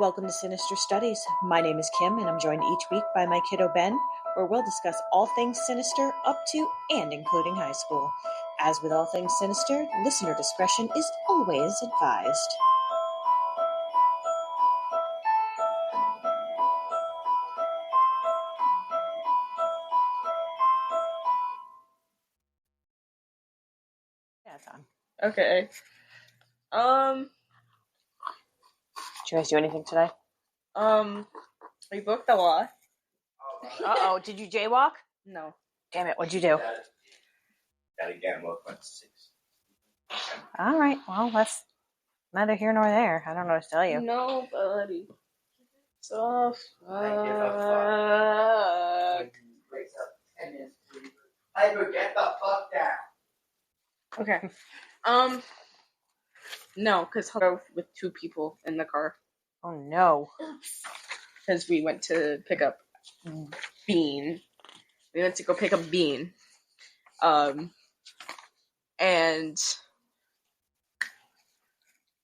Welcome to Sinister Studies. My name is Kim, and I'm joined each week by my kiddo Ben, where we'll discuss all things sinister up to and including high school. As with all things sinister, listener discretion is always advised. Yeah, it's on. Okay. Did you guys do anything today? We booked a lot. Uh-oh, did you jaywalk? No. Damn it, what'd you do? Gotta get him up at 6. All right, well, that's neither here nor there. I don't know what to tell you. No, buddy. So I give a fuck. Hey, but get the fuck down. Okay. No, because I drove with 2 people in the car. Oh, no. Because we went to pick up Bean. We went to go pick up Bean. And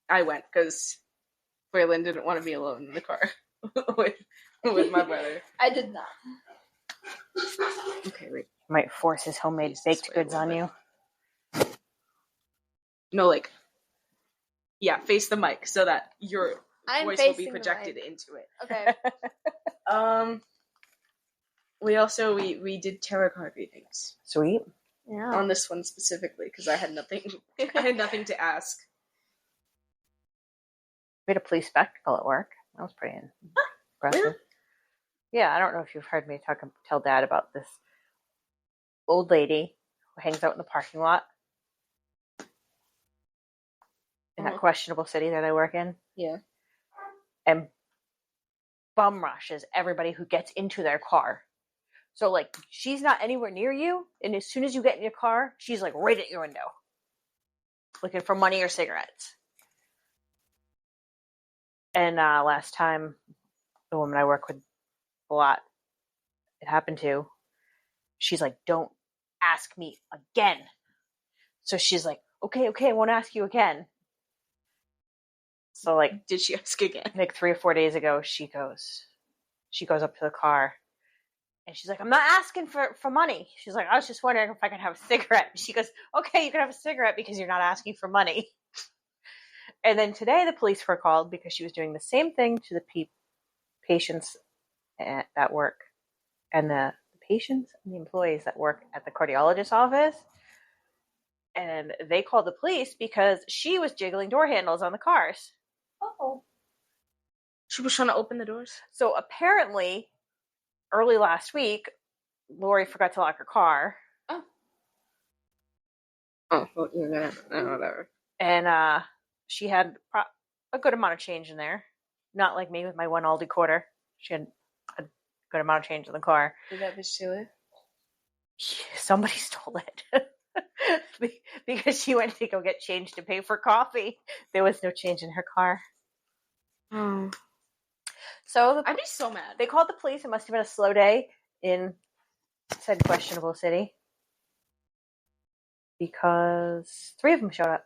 I went because Braylon didn't want to be alone in the car with my brother. I did not. Okay, wait. Might force his homemade baked goods on you. No, like, yeah, face the mic so that your voice will be projected into it. Okay. We did tarot card readings. Sweet. Yeah. On this one specifically because I had nothing. I had nothing to ask. We had a police spectacle at work. That was pretty impressive. Really? Yeah, I don't know if you've heard me tell Dad about this old lady who hangs out in the parking lot in that questionable city that I work in. Yeah. And bum rushes everybody who gets into their car. So, like, she's not anywhere near you, and as soon as you get in your car, she's, like, right at your window, looking for money or cigarettes. And last time, the woman I work with a lot, it happened to, she's like, don't ask me again. So she's like, okay, I won't ask you again. So, like, Did she ask again? like 3 or 4 days ago, she goes up to the car, and she's like, I'm not asking for money. She's like, I was just wondering if I could have a cigarette. She goes, okay, you can have a cigarette because you're not asking for money. And then today the police were called because she was doing the same thing to the patients at work, and the patients and the employees that work at the cardiologist's office. And they called the police because she was jiggling door handles on the cars. Oh. She was trying to open the doors. So apparently, early last week, Lori forgot to lock her car. Oh, well, yeah, whatever. And she had a good amount of change in there. Not like me with my one Aldi quarter. She had a good amount of change in the car. Did that bitch steal it? Somebody stole it. Because she went to go get change to pay for coffee. There was no change in her car. Oh. So I'd be so mad. They called the police. It must have been a slow day in said questionable city. Because 3 of them showed up.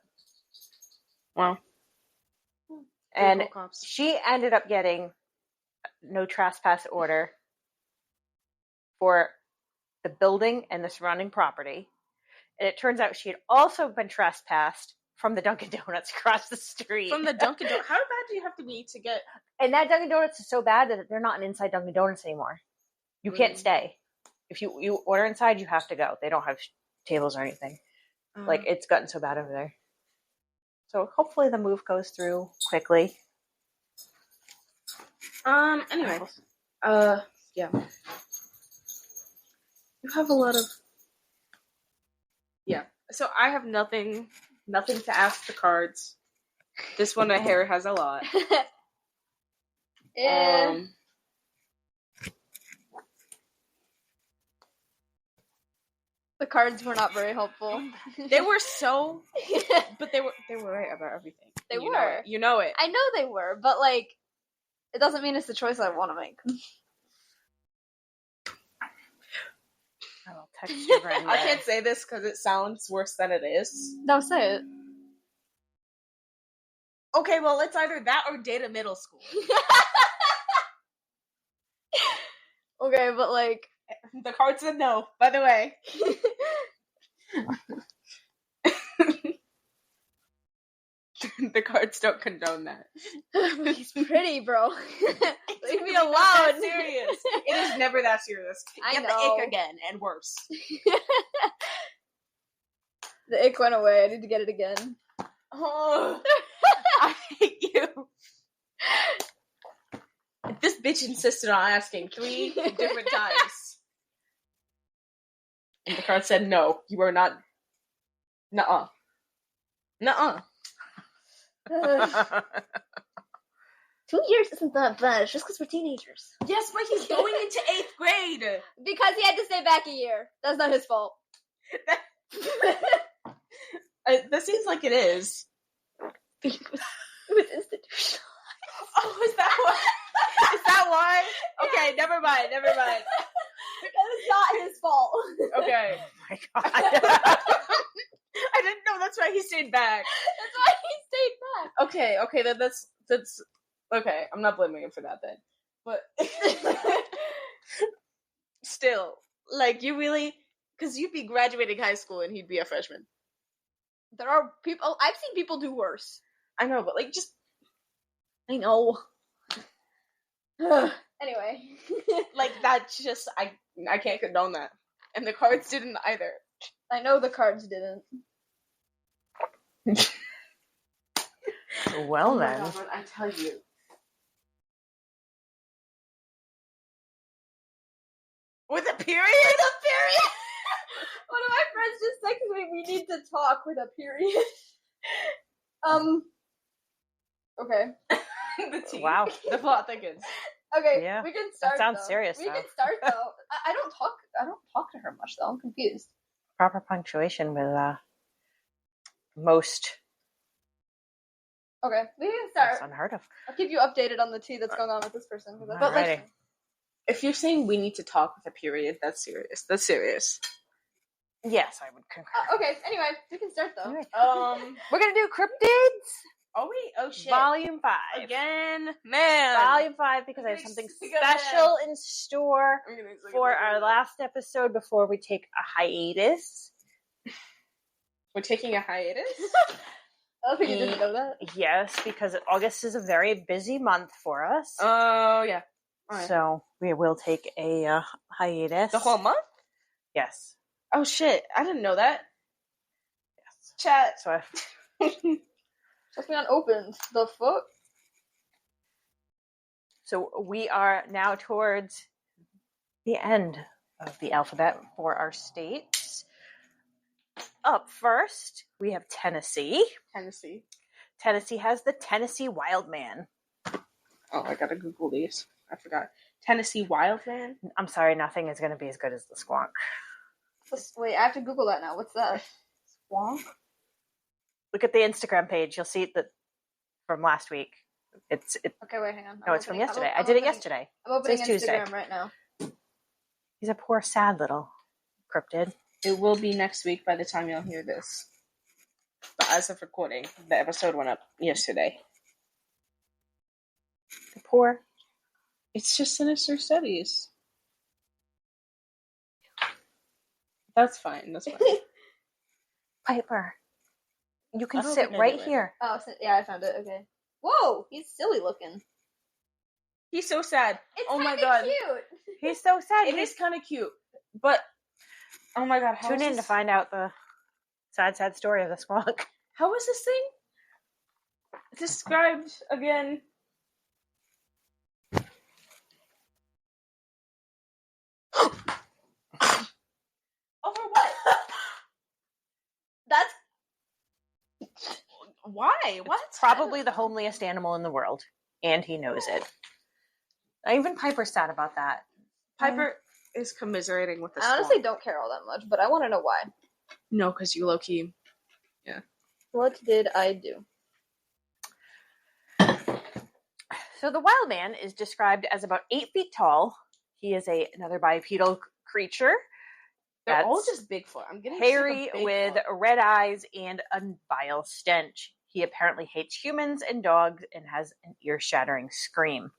Wow. And she ended up getting no trespass order for the building and the surrounding property. And it turns out she had also been trespassed from the Dunkin' Donuts across the street. From the Dunkin' Donuts? How bad do you have to be to get... And that Dunkin' Donuts is so bad that they're not an inside Dunkin' Donuts anymore. You can't stay. If you order inside, you have to go. They don't have tables or anything. Like, it's gotten so bad over there. So hopefully the move goes through quickly. Anyway. Yeah. You have a lot of... Yeah. So I have nothing to ask the cards. This one right here has a lot. Yeah. The cards were not very helpful. They were so, but they were right about everything. They you were. Know it. You know it. I know they were, but like, it doesn't mean it's the choice I want to make. I'll text you right now. I can't say this because it sounds worse than it is. No, say it. Okay, well, it's either that or data middle school. Okay, but like, The card said no, by the way. The cards don't condone that. but he's pretty, bro. Leave me Not that alone. serious. It is never that serious. I Get know. the ick again, and worse. The ick went away. I need to get it again. Oh, I hate you. This bitch insisted on asking 3 different times. And the card said, no, you are not. Nuh-uh. Nuh-uh. 2 years isn't that bad. It's just because we're teenagers. Yes, but he's going into 8th grade. Because he had to stay back a year. That's not his fault. That seems like it is. It was institutional. Oh, is that why? Is that why? Okay, never mind. Because it's not his fault. Okay. Oh my god. I didn't know that's why he stayed back. That's why he stayed back. Okay, that's okay. I'm not blaming him for that then. But still, like, you really, because you'd be graduating high school and he'd be a freshman. There are people. I've seen people do worse. I know, but like, just I know. Anyway. like that's just I can't condone that, and the cards didn't either. I know the cards didn't. Well Oh my then. God, when I tell you. With a period? With a period? One of my friends just texted me, we need to talk with a period. Okay. The tea. Wow. The plot thickens. Okay, Yeah, we can start. sounds though. serious, We though. can start though. I don't talk to her much though. I'm confused. Proper punctuation with most. Okay, we can start. That's unheard of. I'll keep you updated on the tea that's going on with this person. But Alrighty. like, If you're saying we need to talk with a period, that's serious. That's serious. Yes, I would concur. okay. Anyway, we can start though. Alright. We're gonna do cryptids. Oh wait, oh shit. Volume 5. Again, man. Volume 5 because I have something special in store for our last episode before we take a hiatus. We're taking a hiatus? I don't think you didn't know that. Yes, because August is a very busy month for us. Oh, yeah. Right. So we will take a hiatus. The whole month? Yes. Oh shit, I didn't know that. Yes. Chat. So Just been unopened. The fuck? So we are now towards the end of the alphabet for our states. Up first, we have Tennessee. Tennessee. Tennessee has the Tennessee Wildman. Oh, I gotta Google these. I forgot. Tennessee Wildman? I'm sorry, nothing is going to be as good as the Squonk. Wait, I have to Google that now. What's that? Swamp? Look at the Instagram page. You'll see that from last week. Okay, wait, hang on. No, it's from yesterday. I did it yesterday. I'm opening Today's Instagram Tuesday. right now. He's a poor, sad little cryptid. It will be next week by the time y'all hear this. But as of recording, the episode went up yesterday. The poor. It's just Sinister Studies. That's fine. That's fine. Piper. You can I don't sit think I right do it. here. Oh, yeah, I found it. Okay. Whoa, he's silly looking. He's so sad. It's Oh my kinda God. cute. He's so sad. It is kind of cute, but oh my God, Tune in to find out the sad, sad story of the Squonk. How is this thing described again? Over what? That's Why? What? Probably the homeliest animal in the world, and he knows it. Even Piper's sad about that. Piper is commiserating with the I honestly don't care all that much, but I want to know why. No, because you low-key. What did I do? So the wild man is described as about 8 feet tall. He is another bipedal creature. They're all That's just Bigfoot. I'm getting hairy sick of with Bigfoot. red eyes and a vile stench. He apparently hates humans and dogs and has an ear-shattering scream.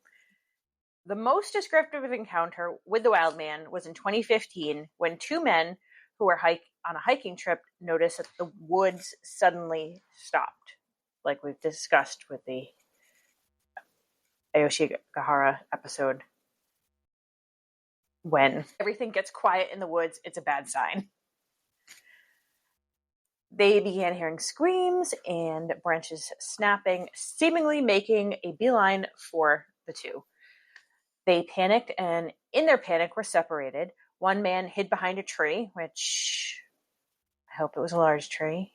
The most descriptive encounter with the wild man was in 2015 when two men who were on a hiking trip noticed that the woods suddenly stopped, like we've discussed with the Aoshigahara episode. When everything gets quiet in the woods, it's a bad sign. They began hearing screams and branches snapping, seemingly making a beeline for the two. They panicked, and in their panic were separated. One man hid behind a tree, which I hope it was a large tree.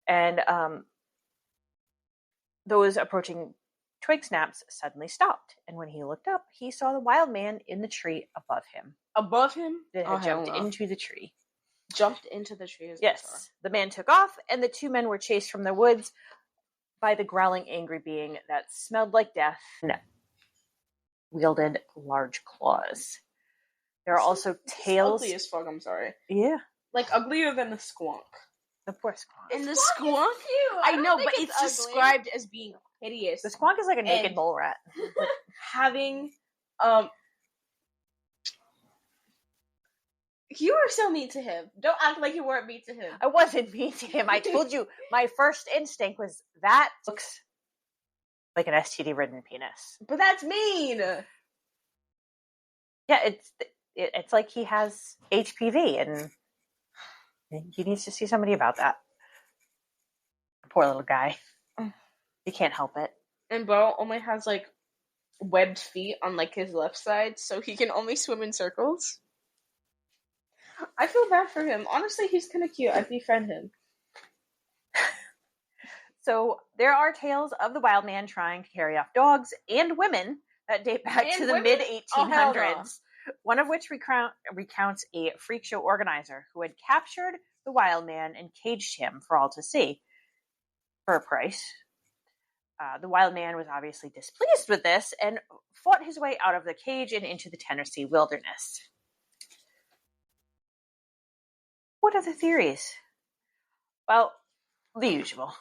And those approaching twig snaps suddenly stopped, and when he looked up, he saw the wild man in the tree above him. Above him? That had jumped into the tree. Jumped into the tree? Yes. The man took off, and the two men were chased from the woods by the growling, angry being that smelled like death and wielded large claws. There are also tails. Ugly as fuck, I'm sorry. Yeah. Like, uglier than the squonk. The poor squonk. And the Squonk squonk? is cute. I know, don't but think it's ugly. described as being hideous. The squonk is like a naked And- mole rat. Having, you were so mean to him. Don't act like you weren't mean to him. I wasn't mean to him. I told you my first instinct was that looks like an STD-ridden penis. But that's mean! Yeah, it's like he has HPV, and he needs to see somebody about that. Poor little guy. He can't help it. And Bo only has, like, webbed feet on, like, his left side, so he can only swim in circles. I feel bad for him. Honestly, he's kind of cute. I'd befriend him. So there are tales of the wild man trying to carry off dogs and women that date back And to the women? mid-1800s. Oh, hell no. One of which recounts a freak show organizer who had captured the wild man and caged him for all to see for a price. The wild man was obviously displeased with this and fought his way out of the cage and into the Tennessee wilderness. What are the theories? Well, the usual.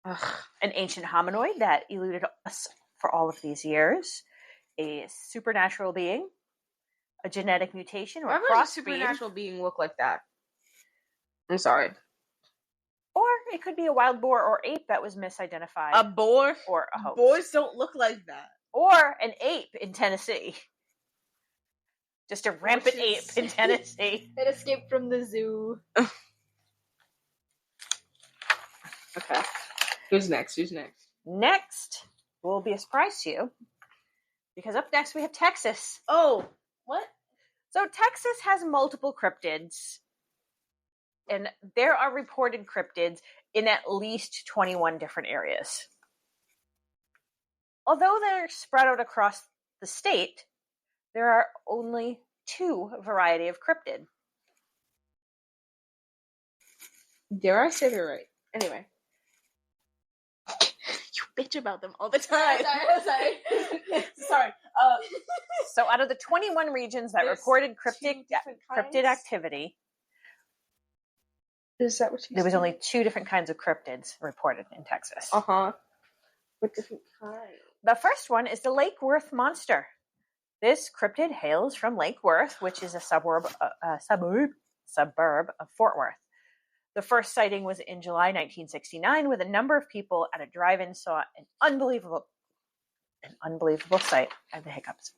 An ancient hominoid that eluded us for all of these years, a supernatural being, a genetic mutation or Why would a crossbreed, supernatural being look like that? I'm sorry. or it could be a wild boar or ape that was misidentified, A boar? or a hoax, Boars don't look like that. or an ape in Tennessee. Just a rampant ape in Tennessee. It escaped from the zoo. Okay. Who's next? Next will be a surprise to you, because up next we have Texas. Oh, what? So Texas has multiple cryptids, and there are reported cryptids in at least 21 different areas. Although they're spread out across the state, there are only two variety of cryptid. Dare I say they're right? Anyway. You bitch about them all the time. Sorry. Sorry. So out of the 21 regions that There's reported two different cryptid kinds? activity, Is that what you there was said? only two different kinds of cryptids reported in Texas. Uh-huh. What different kind? The first one is the Lake Worth monster. This cryptid hails from Lake Worth, which is a suburb of Fort Worth. The first sighting was in July 1969, with a number of people at a drive-in saw an unbelievable sight. I have the hiccups.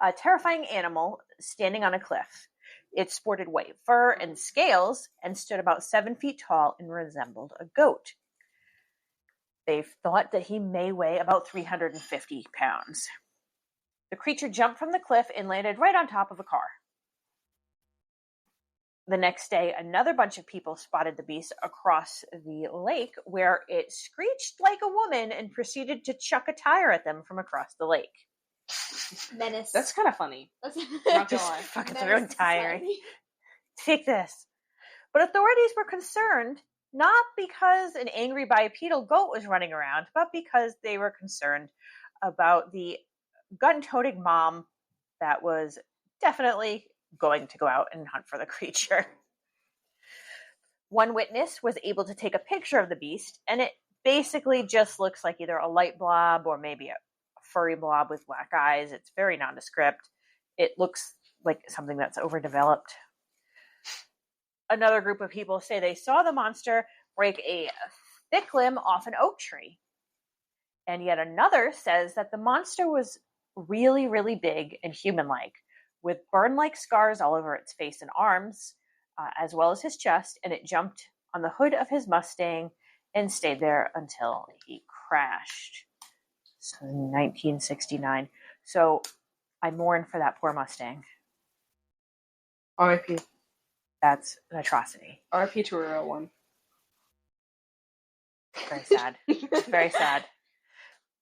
A terrifying animal standing on a cliff. It sported white fur and scales and stood about 7 feet tall and resembled a goat. They thought that he may weigh about 350 pounds. The creature jumped from the cliff and landed right on top of a car. The next day, another bunch of people spotted the beast across the lake, where it screeched like a woman and proceeded to chuck a tire at them from across the lake. Menace. That's kind of funny. That's Not gonna lie. Fucking Menace throwing to tire. society. Take this. But authorities were concerned not because an angry bipedal goat was running around, but because they were concerned about the gun-toting mom that was definitely going to go out and hunt for the creature. One witness was able to take a picture of the beast, and it basically just looks like either a light blob or maybe a furry blob with black eyes. It's very nondescript. It looks like something that's overdeveloped. Another group of people say they saw the monster break a thick limb off an oak tree. And yet another says that the monster was really, really big and human-like, with burn-like scars all over its face and arms, as well as his chest, and it jumped on the hood of his Mustang and stayed there until he crashed. So 1969. So I mourn for that poor Mustang. R.I.P. That's an atrocity. R.I.P. to a real one. Very sad. Very sad.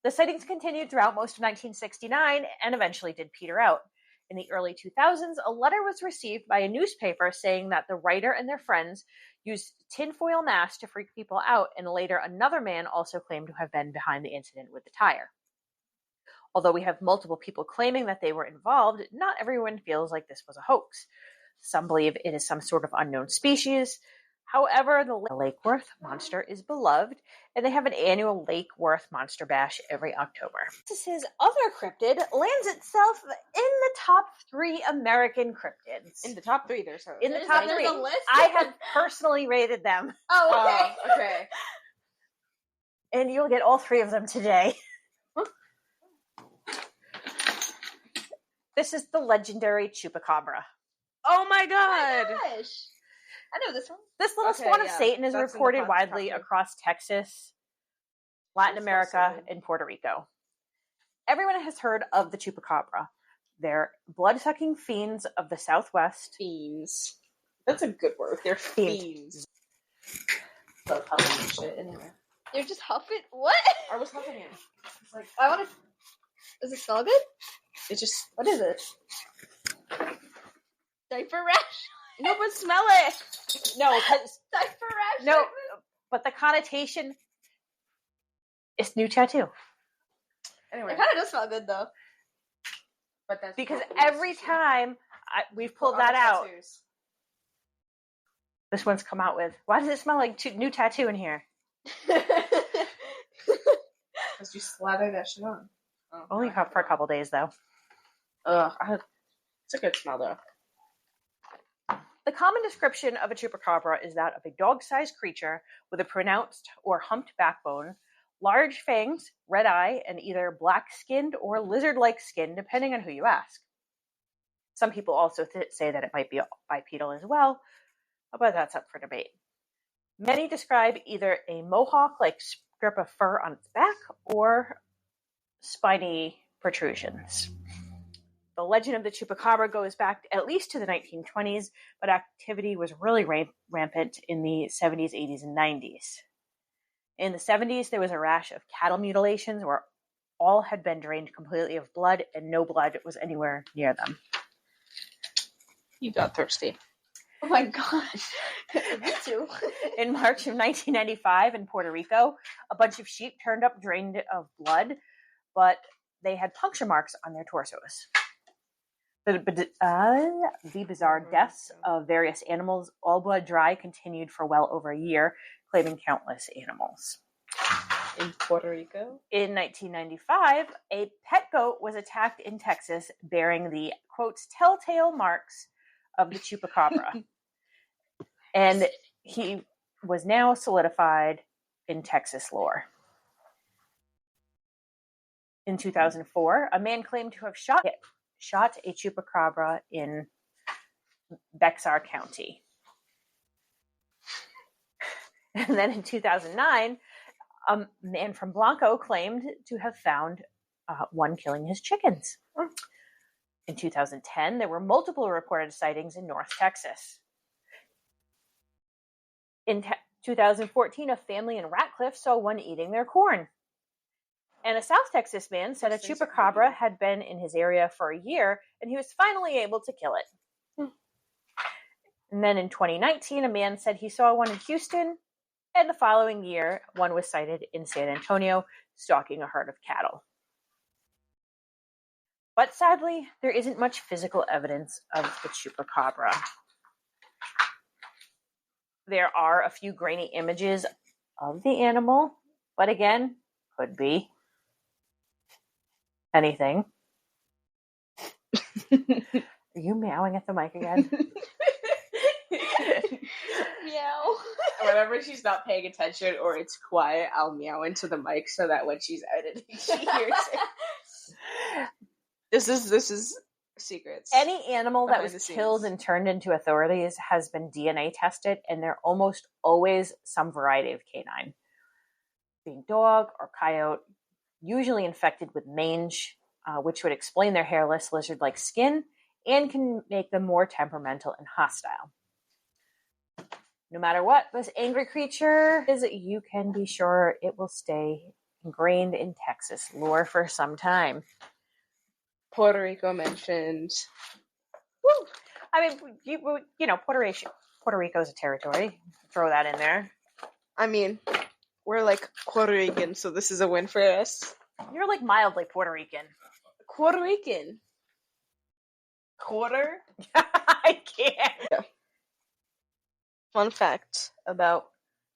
The sightings continued throughout most of 1969 and eventually did peter out. In the early 2000s, a letter was received by a newspaper saying that the writer and their friends used tinfoil masks to freak people out, and later another man also claimed to have been behind the incident with the tire. Although we have multiple people claiming that they were involved, not everyone feels like this was a hoax. Some believe it is some sort of unknown species. However, the Lake Worth monster is beloved, and they have an annual Lake Worth Monster Bash every October. Texas's other cryptid lands itself in the top 3 American cryptids. In the top 3, there's her. In the top 3. There's a list? I have personally rated them, Oh, okay. Okay. and you'll get all 3 of them today. This is the legendary Chupacabra. Oh my Oh god! my gosh. I know this one. This little Okay, spawn of yeah, Satan is that's in the reported top widely 3. across Texas, Latin That's so America, sad. and Puerto Rico. Everyone has heard of the Chupacabra. They're blood-sucking fiends of the Southwest. Fiends. That's a good word. They're Fiend. fiends. Love huffing and shit. Anyway. You're just huffing? What? I was huffing it. It's like, I want to... Does it smell good? it's just, what is it? Diaper rash? No, but smell it! No, because Diaper rash? no, but the connotation is new tattoo. Anyway. It kind of does smell good, though. But that's Because what we every used to time we've do. pulled On the that out, tattoos. this one's come out with, why does it smell like new tattoo in here? Because you slather that shit on. Oh, Only God. for a couple days, though. Ugh, it's a good smell, though. The common description of a chupacabra is that of a dog-sized creature with a pronounced or humped backbone, large fangs, red eye, and either black-skinned or lizard-like skin, depending on who you ask. Some people also say that it might be bipedal as well, but that's up for debate. Many describe either a mohawk-like strip of fur on its back or spiny protrusions. The legend of the Chupacabra goes back at least to the 1920s, but activity was really rampant in the 70s, 80s, and 90s. In the 70s, there was a rash of cattle mutilations where all had been drained completely of blood and no blood was anywhere near them. You got thirsty. Oh my god. Me too. In March of 1995 in Puerto Rico, a bunch of sheep turned up drained of blood, but they had puncture marks on their torsos. The bizarre deaths of various animals, all blood dry, continued for well over a year, claiming countless animals. In Puerto Rico? In 1995, a pet goat was attacked in Texas bearing the, quotes, telltale marks of the Chupacabra. And he was now solidified in Texas lore. In 2004, a man claimed to have shot a Chupacabra in Bexar County. And then in 2009, a man from Blanco claimed to have found one killing his chickens. In 2010, there were multiple reported sightings in North Texas. In 2014, a family in Ratcliffe saw one eating their corn. And a South Texas man said a Chupacabra had been in his area for a year, and he was finally able to kill it. And then in 2019, a man said he saw one in Houston, and the following year, one was sighted in San Antonio, stalking a herd of cattle. But sadly, there isn't much physical evidence of the Chupacabra. There are a few grainy images of the animal, but again, could be anything. Are you meowing at the mic again? Meow. Whenever she's not paying attention or it's quiet, I'll meow into the mic so that when she's editing, she hears it. This is secrets. Any animal that Behind was the killed scenes. and turned into authorities has been DNA tested, and they're almost always some variety of canine. Being dog or coyote, usually infected with mange, which would explain their hairless lizard-like skin and can make them more temperamental and hostile. No matter what this angry creature is, you can be sure it will stay ingrained in Texas lore for some time. Puerto Rico mentioned. Woo! I mean, you know, Puerto Rico is a territory. Throw that in there. I mean, we're like Puerto Rican, so this is a win for us. You're like mildly Puerto Rican. Puerto Rican. Quarter? I can't. Yeah. Fun fact about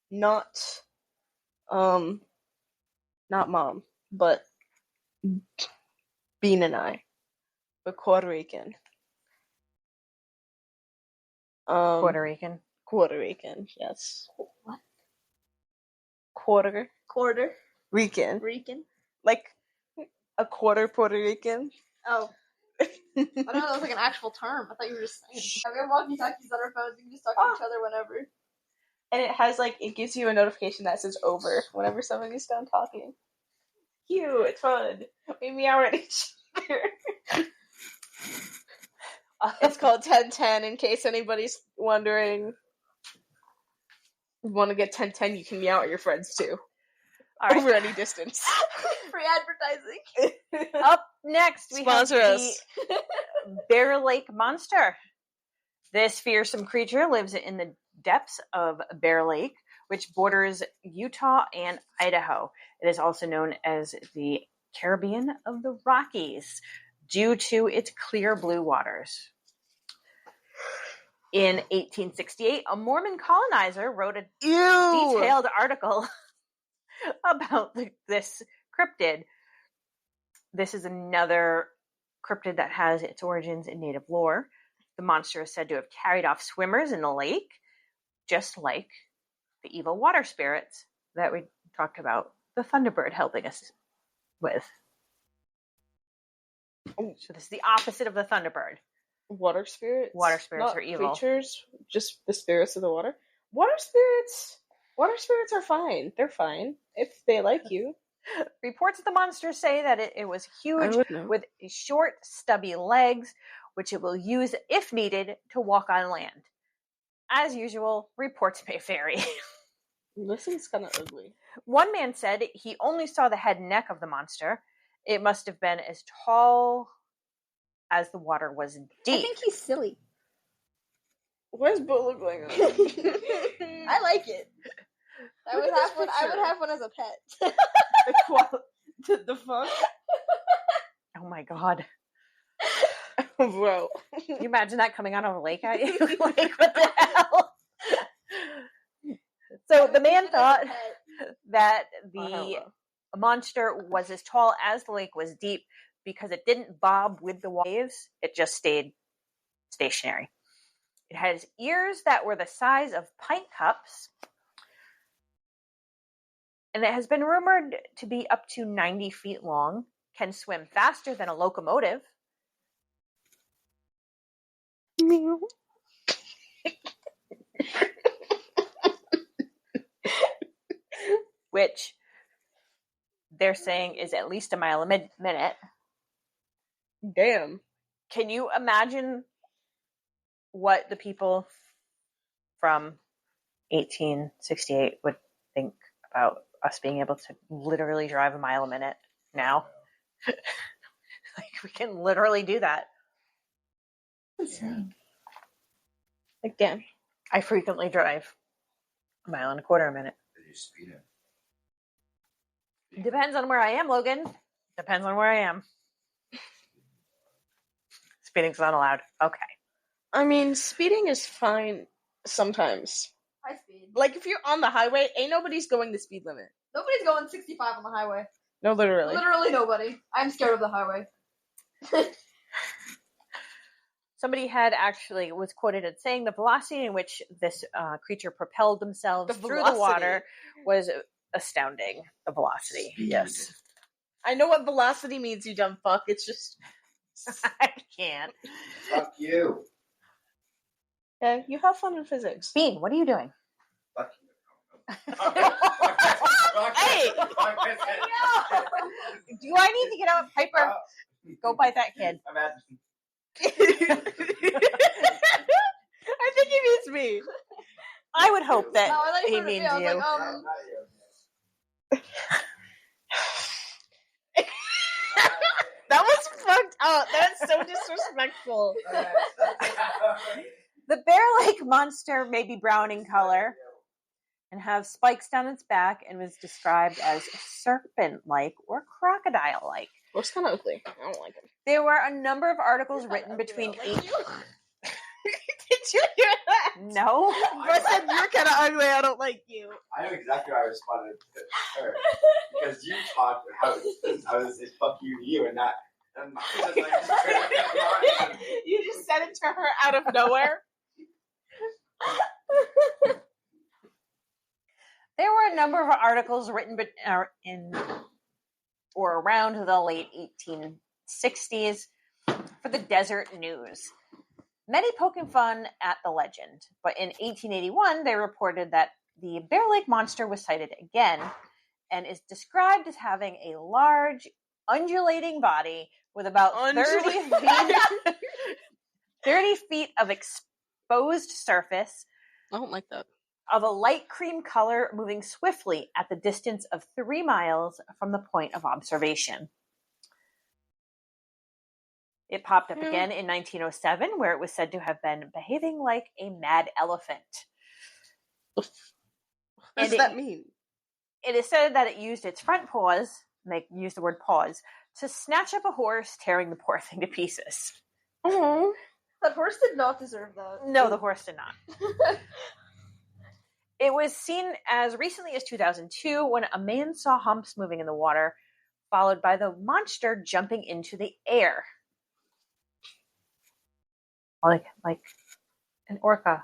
not mom, but Bean and I. But Puerto Rican. Puerto Rican. Puerto Rican, yes. What? Quarter Quarter. Rican. Rican. Like a quarter Puerto Rican. Oh. I don't know, that was like an actual term. I thought you were just saying. We have walkie-talkies on our phones. We can just talk to each other whenever. And it has it gives you a notification that says over whenever somebody's done talking. Cute, it's fun. We meow at each other. It's called 1010 in case anybody's wondering. You want to get 1010, you can meow at your friends too. All right. Over any distance. Free advertising. Up next, we Sponsor have us. the Bear Lake Monster. This fearsome creature lives in the depths of Bear Lake, which borders Utah and Idaho. It is also known as the Caribbean of the Rockies due to its clear blue waters. In 1868, a Mormon colonizer wrote a detailed article about this cryptid. This is another cryptid that has its origins in native lore. The monster is said to have carried off swimmers in the lake, just like the evil water spirits that we talked about the Thunderbird helping us with. So this is the opposite of the Thunderbird. Water spirits? Water spirits Not are evil. Creatures, just the spirits of the water. Water spirits are fine. They're fine if they like you. Reports of the monster say that it was I huge would know. with short, stubby legs, which it will use if needed to walk on land. As usual, reports may vary. This thing's kind of ugly. One man said he only saw the head and neck of the monster. It must have been as tall as the water was deep. I think he's silly. What does Bo look like? I like it. I Look would at this have one. I would picture. have one as a pet. The fuck? Oh my god. Bro. Can you imagine that coming out of a lake at you? Like, what the hell? So the man thought that the monster was as tall as the lake was deep because it didn't bob with the waves. It just stayed stationary. It has ears that were the size of pint cups. And it has been rumored to be up to 90 feet long, can swim faster than a locomotive. Meow. Which they're saying is at least a mile a minute. Damn. Can you imagine what the people from 1868 would think about us being able to literally drive a mile a minute now? Like, we can literally do that. Again. I frequently drive a mile and a quarter a minute. Did you speed it? Depends on where I am, Logan. Depends on where I am. Speeding's not allowed. Okay. I mean, speeding is fine sometimes. High speed. Like, if you're on the highway, ain't nobody's going the speed limit. Nobody's going 65 on the highway. No, literally. Literally nobody. I'm scared of the highway. Somebody had actually was quoted as saying the velocity in which this creature propelled themselves through the water was astounding. The velocity, yes. I know what velocity means, you dumb fuck. It's just... I can't. Fuck you. Yeah, you have fun in physics. Bean, what are you doing? Fuck you. Hey! Do I need to get out, Piper? Go bite that kid. I'm at I think he means me. I would hope that No, I thought you he heard it. means I was you. like, That was fucked up. That's so disrespectful. The Bear Lake monster may be brown in color and have spikes down its back and was described as serpent-like or crocodile-like. Looks kind of ugly. I don't like him. There were a number of articles written between Did you hear that? No. I said you're kind of ugly. I don't like you. I know exactly how I responded to her. Because you talked I was going to say fuck you to you and not. And You just said it to her out of nowhere. There were a number of articles written in or around the late 1860s for the Desert News. Many poking fun at the legend, but in 1881 they reported that the Bear Lake monster was sighted again and is described as having a large, undulating body with about 30 feet of exposed surface. I don't like that. Of a light cream color moving swiftly at the distance of 3 miles from the point of observation. It popped up again in 1907, where it was said to have been behaving like a mad elephant. What does that mean? It is said that it used its front paws, and they use the word paws, to snatch up a horse, tearing the poor thing to pieces. Oh, that horse did not deserve that. No, the horse did not. It was seen as recently as 2002 when a man saw humps moving in the water, followed by the monster jumping into the air. Like an orca.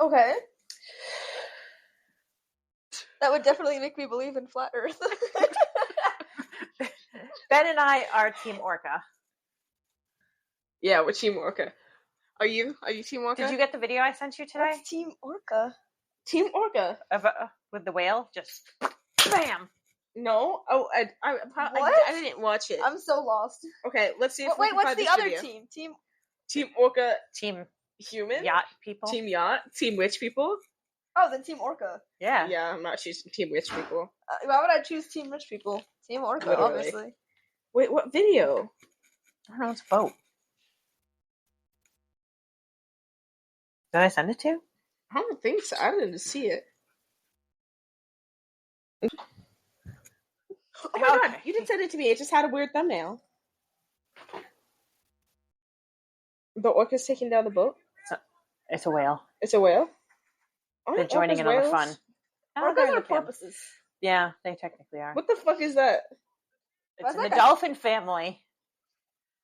Okay. That would definitely make me believe in flat Earth. Ben and I are Team Orca. yeah, we're Team Orca. Are you Team Orca? Did you get the video I sent you today? That's Team Orca. Team Orca? With the whale? Just bam! No. Oh, I didn't watch it. I'm so lost. Okay, let's see. If we Wait, can what's find the this other video. team? Team Orca. Team Human. Yacht people? Team Yacht. Team Witch people. Oh, then Team Orca. Yeah. Yeah, I'm not choosing Team Witch people. Why would I choose Team Rich people? Team Orca, Literally. obviously. Wait, what video? I don't know, it's a boat. Did I send it to you? I don't think so. I didn't see it. Oh my god, you didn't send it to me. It just had a weird thumbnail. The orca's taking down the boat? It's a whale. It's a whale? They're joining in on the fun. Orcas are porpoises. Yeah, they technically are. What the fuck is that? It's in the dolphin family.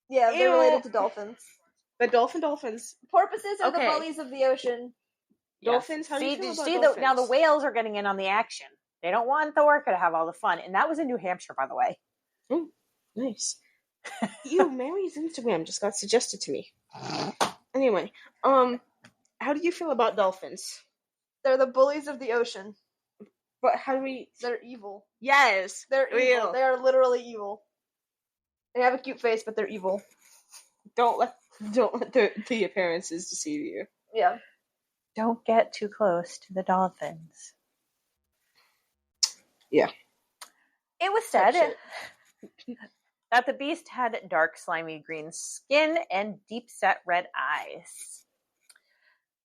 Yeah, they're Ew. related to dolphins. The dolphins. Porpoises are Okay. the bullies of the ocean. Dolphins? How do you See, feel about see dolphins? now the whales are getting in on the action. They don't want the orca to have all the fun. And that was in New Hampshire, by the way. Oh, nice. Ew, Mary's Instagram just got suggested to me. Anyway, how do you feel about dolphins? They're the bullies of the ocean. But how do we... They're evil. Yes! They're evil. Real. They are literally evil. They have a cute face, but they're evil. Don't let the appearances deceive you. Yeah. Don't get too close to the dolphins. Yeah. It was said that the beast had dark, slimy green skin and deep-set red eyes.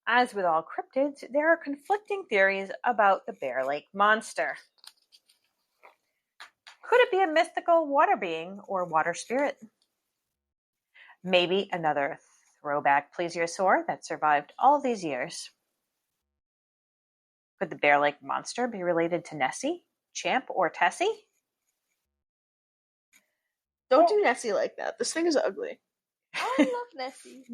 As with all cryptids, there are conflicting theories about the Bear Lake monster. Could it be a mythical water being or water spirit? Maybe another throwback plesiosaur that survived all these years. Could the Bear Lake monster be related to Nessie, Champ, or Tessie? Don't do Nessie like that. This thing is ugly. I love Nessie.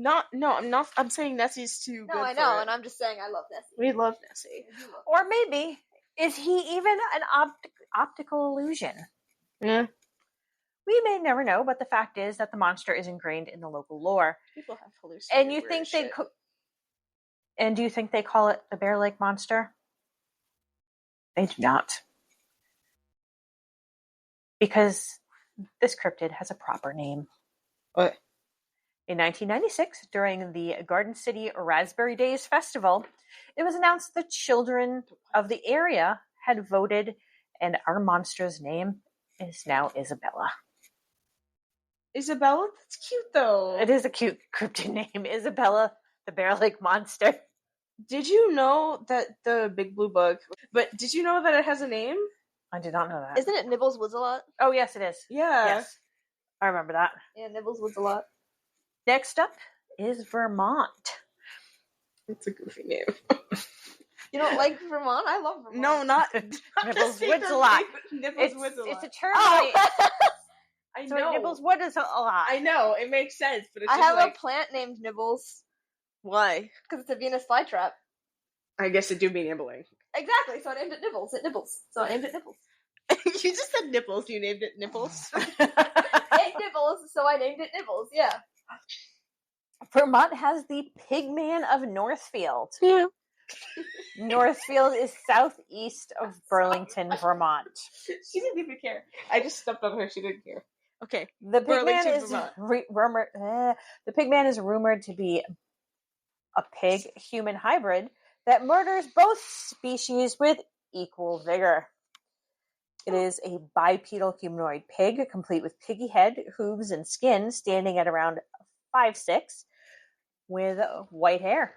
I'm saying Nessie's too good. No, I know, and I'm just saying I love Nessie. We love Nessie. Or maybe, is he even an optical illusion? Yeah. We may never know, but the fact is that the monster is ingrained in the local lore. People have hallucinations. And you think and do you think they call it the Bear Lake Monster? They do not. Because this cryptid has a proper name. What? In 1996, during the Garden City Raspberry Days Festival, it was announced the children of the area had voted, and our monster's name is now Isabella. Isabella? That's cute, though. It is a cute cryptid name, Isabella, the Bear Lake Monster. Did you know that the big blue bug... But did you know that it has a name? I did not know that. Isn't it Nibbles Woods a lot? Oh, yes, it is. Yeah. Yes. I remember that. Yeah, Nibbles Woods a lot. Next up is Vermont. It's a goofy name. You don't like Vermont? I love Vermont. No, not... Nibbles Woods a lot. Nibbles Woods a lot. It's a term. Oh. I So know. Nibbles Wood is a lot. I know. It makes sense, but it's I just have like... a plant named Nibbles Why? because it's a Venus flytrap. I guess it do be nibbling. Exactly, so I named it Nibbles. It nibbles. So I named it Nibbles. You just said nipples. You named it nipples. It nibbles, so I named it Nibbles, yeah. Vermont has the Pigman of Northfield. Yeah. Northfield is southeast of Burlington, Vermont. She didn't even care. I just stepped on her. She didn't care. Okay. The Pigman Burlington, is Vermont. rumored. The Pigman is rumored to be a pig-human hybrid that murders both species with equal vigor. It is a bipedal humanoid pig, complete with piggy head, hooves, and skin, standing at around 5'6", with white hair.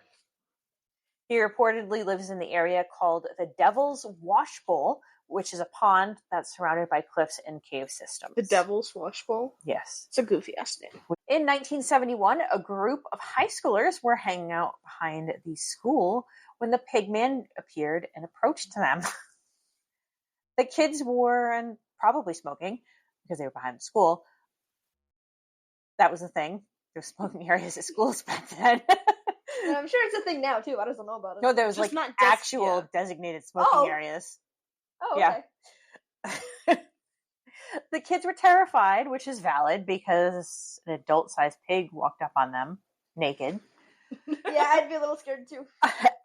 He reportedly lives in the area called the Devil's Washbowl, which is a pond that's surrounded by cliffs and cave systems. The Devil's Washbowl? Yes. It's a goofy ass name. In 1971, a group of high schoolers were hanging out behind the school when the Pigman appeared and approached them. The kids were probably smoking because they were behind the school. That was the thing. There were smoking areas at schools back then. And I'm sure it's a thing now, too. I just don't know about it. No, there was Just like not actual designated smoking areas. Oh, Yeah. okay. The kids were terrified, which is valid because an adult-sized pig walked up on them naked. Yeah, I'd be a little scared, too.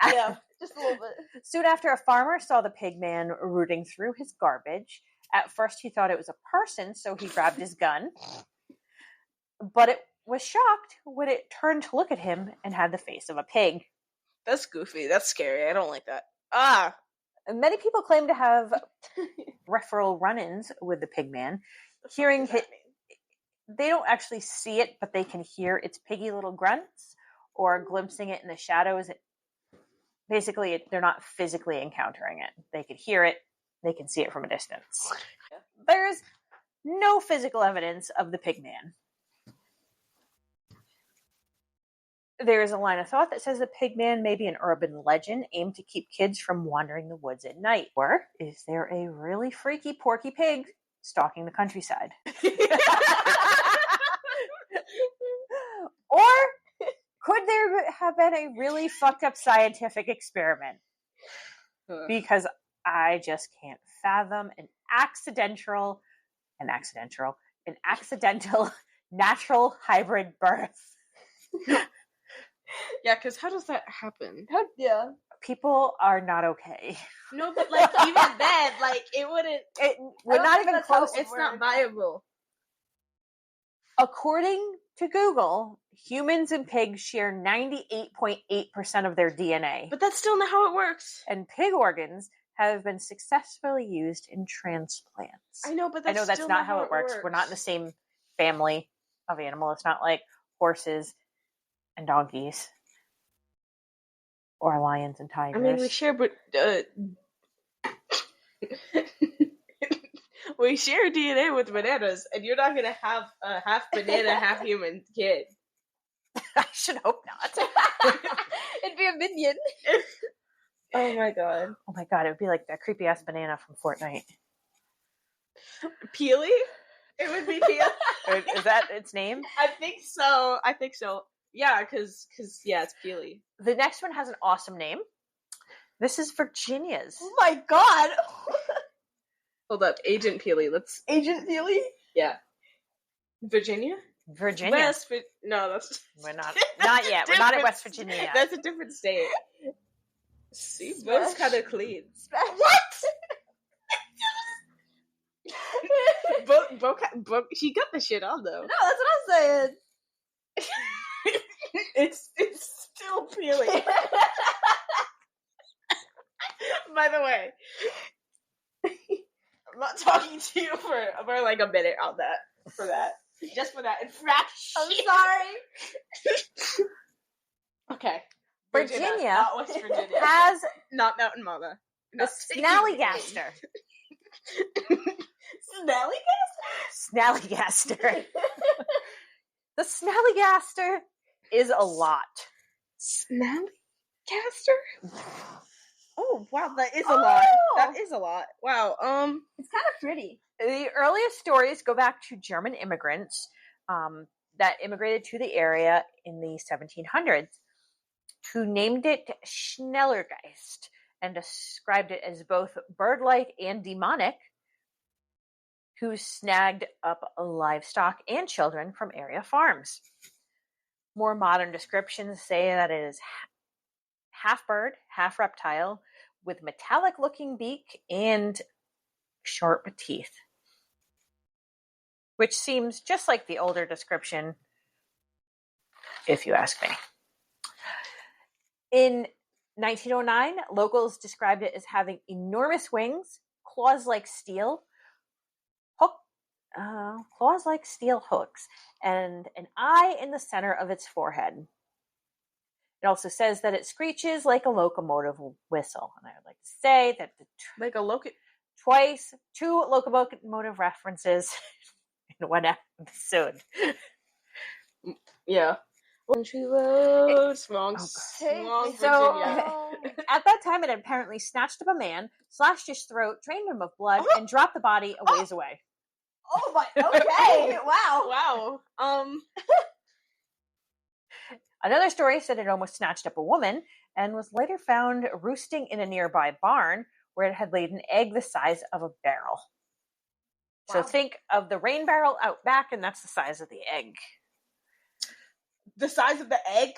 Yeah, just a little bit. Soon after, a farmer saw the Pigman rooting through his garbage. At first, he thought it was a person, so he grabbed his gun. But it was shocked when it turned to look at him and had the face of a pig. That's goofy. That's scary. I don't like that. Ah! Many people claim to have referral run-ins with the Pigman. Hearing it, they don't actually see it, but they can hear its piggy little grunts or glimpsing it in the shadows. Basically, they're not physically encountering it. They can hear it. They can see it from a distance. There's no physical evidence of the Pigman. There is a line of thought that says the Pigman may be an urban legend aimed to keep kids from wandering the woods at night. Or is there a really freaky porky pig stalking the countryside? Or could there have been a really fucked up scientific experiment? Because I just can't fathom an accidental natural hybrid birth. Yeah, because how does that happen? Yeah. People are not okay. No, but like even then, like it wouldn't. We're don't not think even that's how close. it It's not viable. According to Google, humans and pigs share 98.8% of their DNA. But that's still not how it works. And pig organs have been successfully used in transplants. I know, but that's that's still not how it works. We're not in the same family of animal. It's not like horses and donkeys or lions and tigers. I mean, we share, but we share DNA with bananas, and you're not gonna have a half banana, half human kid. I should hope not. It'd be a minion. Oh my god. Oh my god, it would be like that creepy ass banana from Fortnite. Peely? It would be Peely. Is that its name? I think so. Yeah, because it's Peely. The next one has an awesome name. This is Virginia's. Oh my god! Hold up, Agent Peely. Let's. Agent Peely? Yeah. Virginia? Virginia. No, that's. We're not yet. We're not in West Virginia yet. That's a different state. See, Bo's kind of clean. What? Bo, he got the shit on though. No, that's what I'm saying. It's still Peely. By the way, I'm not talking to you for like a minute on that. For that. Just for that infraction. I'm sorry. Okay. Virginia not West Virginia. has not Mountain Mama. the snallygaster. Snallygaster. The snallygaster is a lot. Snallygaster? Oh wow, that is a lot. That is a lot. Wow. It's kind of pretty. The earliest stories go back to German immigrants that immigrated to the area in the 1700s, who named it Schnellergeist and described it as both bird-like and demonic, who snagged up livestock and children from area farms. More modern descriptions say that it is half bird, half reptile, with metallic-looking beak and sharp teeth, which seems just like the older description, if you ask me. In 1909, locals described it as having enormous wings, claws like steel hooks, and an eye in the center of its forehead. It also says that it screeches like a locomotive whistle. And I would like to say that like a two locomotive references in one episode. Yeah. Country roads, long Virginia. At that time, it had apparently snatched up a man, slashed his throat, drained him of blood, and dropped the body a ways away. Oh my, okay, Wow. Another story said it almost snatched up a woman and was later found roosting in a nearby barn where it had laid an egg the size of a barrel. Wow. So think of the rain barrel out back, and that's the size of the egg. The size of the egg?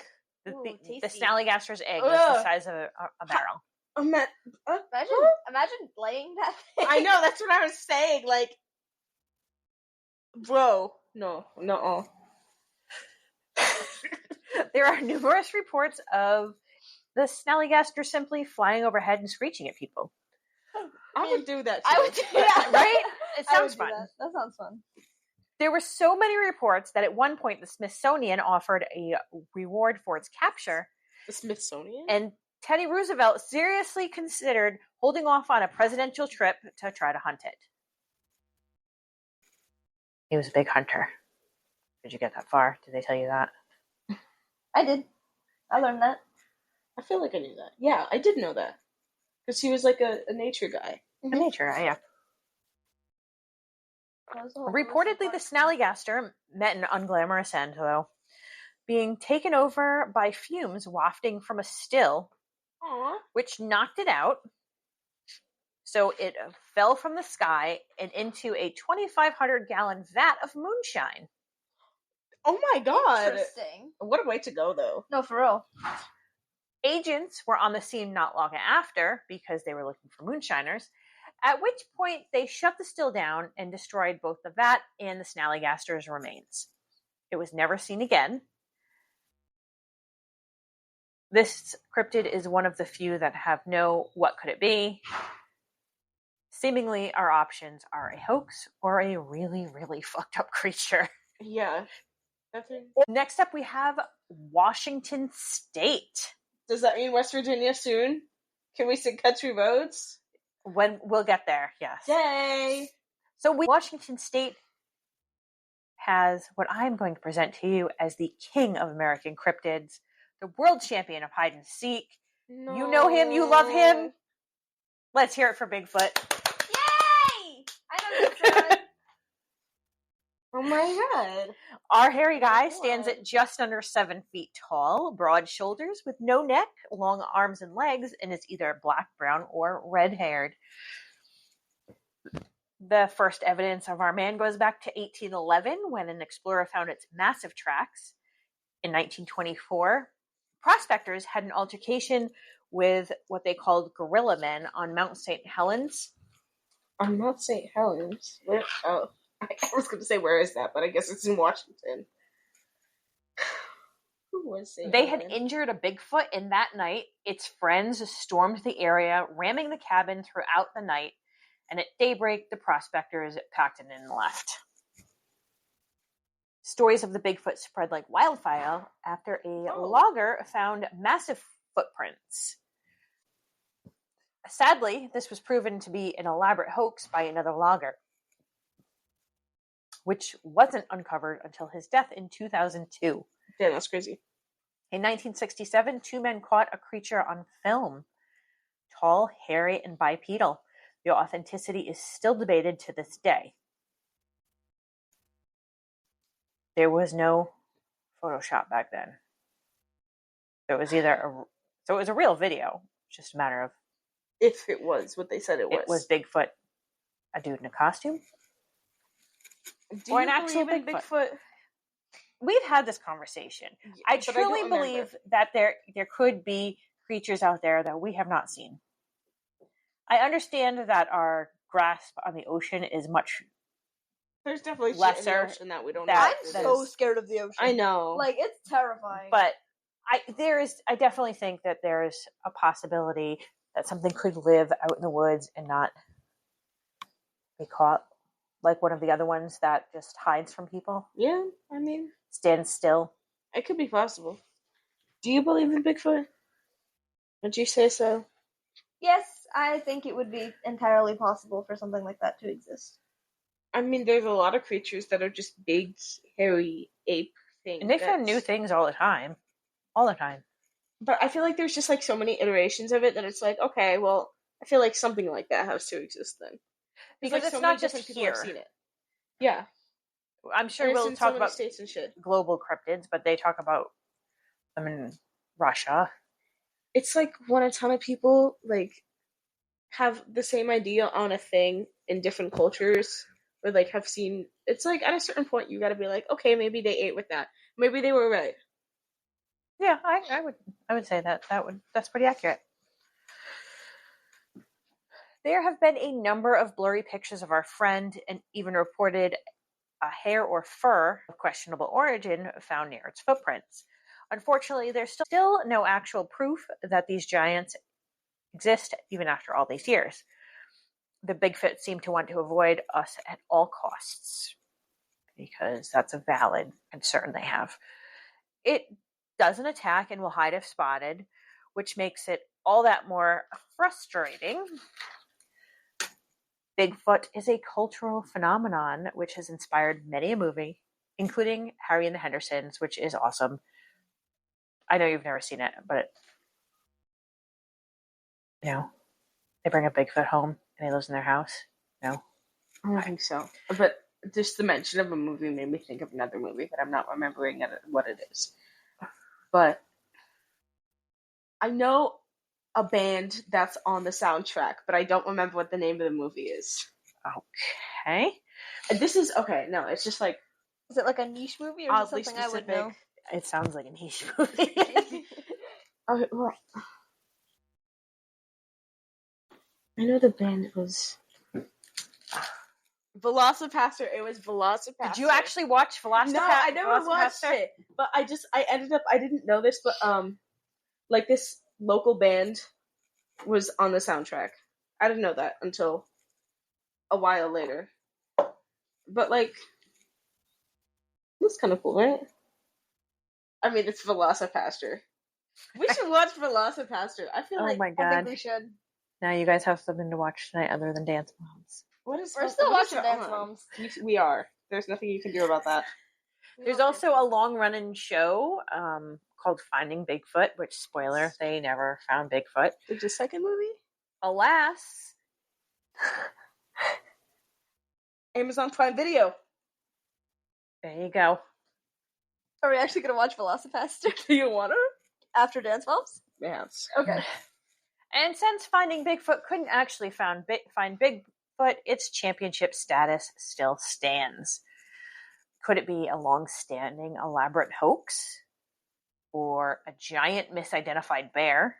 The snallygaster's egg was the size of a barrel. Imagine laying that thing. I know, that's what I was saying. Like, bro, no. There are numerous reports of the snallygaster simply flying overhead and screeching at people. I would do that too. I would do that. Right? It sounds fun. That sounds fun. There were so many reports that at one point the Smithsonian offered a reward for its capture. The Smithsonian? And Teddy Roosevelt seriously considered holding off on a presidential trip to try to hunt it. He was a big hunter. Did you get that far? Did they tell you that? I did. I learned that. I feel like I knew that. Yeah, I did know that. Because he was like a nature guy. A nature guy, yeah. Reportedly, the snallygaster met an unglamorous end, though, being taken over by fumes wafting from a still, which knocked it out. So it fell from the sky and into a 2,500-gallon vat of moonshine. Oh my god! Interesting. What a way to go, though. No, for real. Agents were on the scene not long after because they were looking for moonshiners, at which point they shut the still down and destroyed both the vat and the snallygaster's remains. It was never seen again. This cryptid is one of the few that have no what could it be. Seemingly, our options are a hoax or a really, really fucked up creature. Yeah. Next up, we have Washington State. Does that mean West Virginia soon? Can we sing country roads? When we'll get there, yes. Yay! So Washington State has what I'm going to present to you as the king of American cryptids, the world champion of hide and seek, No. You know him. You love him. Let's hear it for Bigfoot. Yay! I know this one. Oh my god. Our hairy guy God. stands at just under 7 feet tall, broad shoulders with no neck, long arms and legs, and is either black, brown, or red-haired. The first evidence of our man goes back to 1811 when an explorer found its massive tracks. In 1924, prospectors had an altercation with what they called guerrilla men on Mount St. Helens. On Mount St. Helens? Where? Oh. I was going to say, where is that? But I guess it's in Washington. Who was St. They Helens? had injured a Bigfoot, and that night, its friends stormed the area, ramming the cabin throughout the night, and at daybreak, the prospectors packed it in and left. Stories of the Bigfoot spread like wildfire after a logger found massive footprints. Sadly, this was proven to be an elaborate hoax by another logger, which wasn't uncovered until his death in 2002. Damn, that's crazy. In 1967, 2 men caught a creature on film. Tall, hairy, and bipedal. The authenticity is still debated to this day. There was no Photoshop back then. It was so it was a real video. It's just a matter of If it was what they said it was. it was Bigfoot, a dude in a costume. Do or you an actual believe in Bigfoot. We've had this conversation. I but truly don't believe remember. that there could be creatures out there that we have not seen. I understand that our grasp on the ocean is much There's definitely shit in lesser the ocean that we don't know. that- I'm what it so is. scared of the ocean. I know. Like, it's terrifying. but I definitely think that there's a possibility that something could live out in the woods and not be caught, like one of the other ones that just hides from people, Yeah, I mean, stands still. it could be possible. Do you believe in Bigfoot? Would you say so? yes, I think it would be entirely possible for something like that to exist. I mean, there's a lot of creatures that are just big, hairy ape things. And they found new things all the time. All the time. But I feel like there's just like so many iterations of it that it's like, okay, well, I feel like something like that has to exist then. Because like, it's so not many just different people have here. seen it. Yeah. I'm sure And it's we'll in so talk many about states and shit. global cryptids, but they talk about them in Russia. It's like when a ton of people like have the same idea on a thing in different cultures, or like have seen. It's like at a certain point you got to be like, okay, maybe they ate with that. Maybe they were right. Yeah, I would say that's pretty accurate. There have been a number of blurry pictures of our friend and even reported a hair or fur of questionable origin found near its footprints. Unfortunately, there's still no actual proof that these giants exist even after all these years. The Bigfoot seem to want to avoid us at all costs because that's a valid concern they have. It doesn't attack and will hide if spotted, which makes it all that more frustrating. Bigfoot is a cultural phenomenon which has inspired many a movie, including Harry and the Hendersons, which is awesome. I know you've never seen it, but they bring a Bigfoot home and he lives in their house. No, I don't think so. But just the mention of a movie made me think of another movie, but I'm not remembering what it is. But I know a band that's on the soundtrack, but I don't remember what the name of the movie is. Okay. This is okay. No, it's just like Is it like a niche movie or is it oddly something I would specific. know? It sounds like a niche movie. Okay, well, I know the band was Velocipaster. It was Velocipaster. Did you actually watch Velocipaster? No, I never watched it. But I didn't know this, but like this local band was on the soundtrack. I didn't know that until a while later. But like, that's kind of cool, right? I mean, it's Velocipaster. We should watch Velocipaster. I feel Oh like my I god. think we should. Now you guys have something to watch tonight other than Dance Moms. what is We're still what is watching it Dance on? Moms. We are. There's nothing you can do about that. There's also a long running show called Finding Bigfoot, which, spoiler, they never found Bigfoot. There's a second movie? Alas, Amazon Prime Video. there you go. Are we actually gonna watch Velocipaster Do you want to? after Dance Moms? Yes. Okay. And since Finding Bigfoot couldn't actually find Bigfoot, its championship status still stands. Could it be a long-standing elaborate hoax? Or a giant misidentified bear?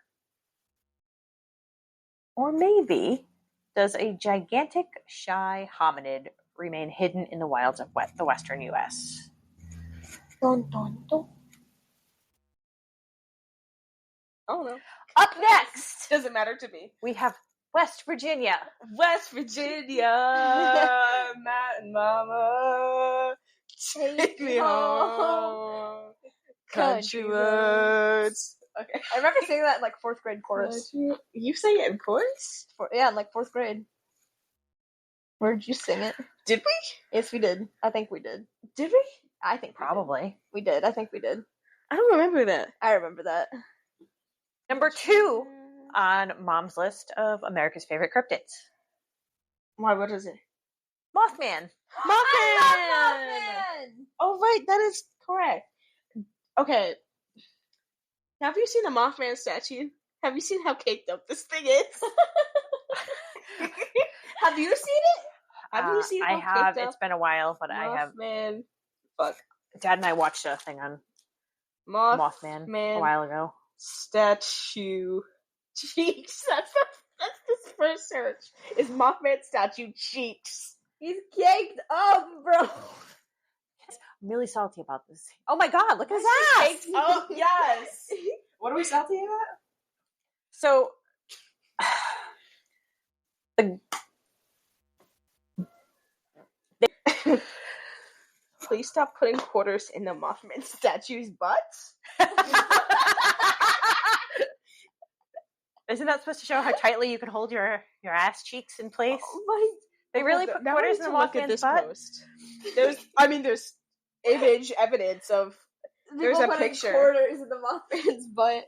Or maybe, does a gigantic shy hominid remain hidden in the wilds of the western U.S.? Dun, dun, dun. Oh no. Up next, Doesn't matter to me. we have West Virginia. West Virginia, Matt and Mama, take me home. Country roads. Okay. I remember singing that in like 4th grade chorus. You sang it in chorus? Yeah, in like 4th grade. Where did you sing it? Did we? Yes, we did. I think we did. Did we? I think Probably. we did. I think we did. I don't remember that. I remember that. Number 2 on Mom's list of America's favorite cryptids. Why? What is it? Mothman. Mothman! Oh, right. That is correct. Okay. Have you seen the Mothman statue? Have you seen how caked up this thing is? Have you seen it? Have you seen I how have. caked It's up been a while, but I have. Mothman? Fuck. Dad and I watched a thing on Mothman Mothman a while ago. statue cheeks. That's this first search. Is Mothman statue cheeks? He's caked up, bro. I'm really salty about this. Oh my god, look at his ass! Caked up, yes. What are we salty about? So, the Please stop putting quarters in the Mothman statue's butts. isn't that supposed to show how tightly you can hold your ass cheeks in place? They really put Now I quarters need in the to look at Mothman's this butt? post. There's image evidence of. There's People a putting picture. quarters in the Mothman's butt.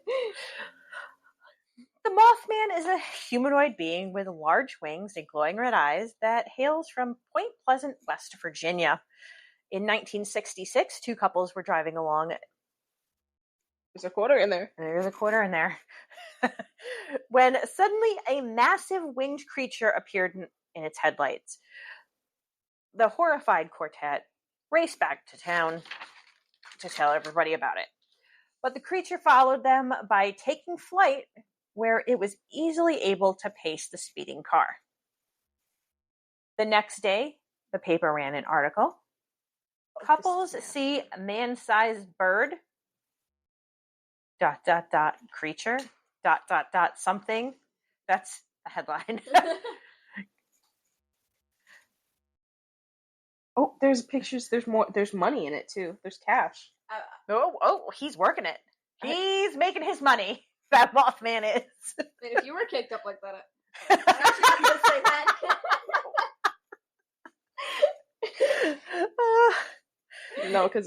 The Mothman is a humanoid being with large wings and glowing red eyes that hails from Point Pleasant, West Virginia. In 1966, 2 couples were driving along. There's a quarter in there. There's a quarter in there. When suddenly a massive winged creature appeared in its headlights. The horrified quartet raced back to town to tell everybody about it. But the creature followed them by taking flight, where it was easily able to pace the speeding car. The next day, the paper ran an article. Couples see man-sized bird, ... creature, ... something. That's the headline. Oh, there's pictures. There's more. There's money in it too. There's cash. Oh, he's working it. He's making his money. That Mothman is. I mean, if you were caked up like that, I'm actually not gonna say that. No, because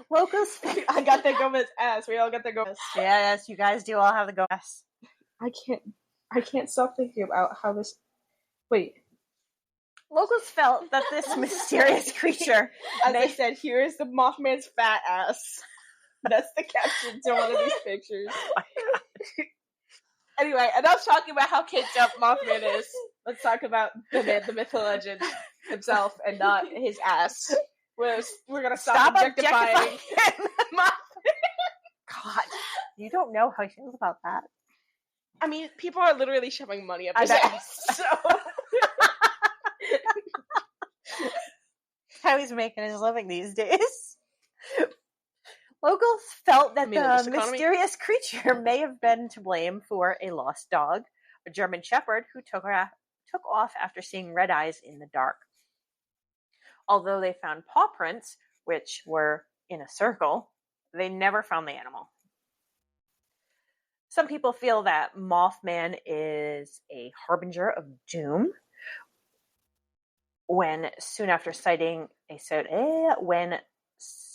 Locals. I got that Gomez ass. We all got that Gomez. Yes, you guys do all have the go. Yes. I can't stop thinking about how this. Wait. Locals felt that this mysterious creature. As I said, here is the Mothman's fat ass. That's the caption to one of these pictures. Anyway, enough talking about how caked up Mothman is. Let's talk about the man, the myth, the legend himself, and not his ass. We're gonna stop objectifying Mothman. God, you don't know how he feels about that. I mean, people are literally shoving money up his bet. ass. So. How he's making his living these days. Locals felt that the mysterious creature may have been to blame for a lost dog, a German Shepherd who took off after seeing red eyes in the dark. Although they found paw prints, which were in a circle, they never found the animal. Some people feel that Mothman is a harbinger of doom, when soon after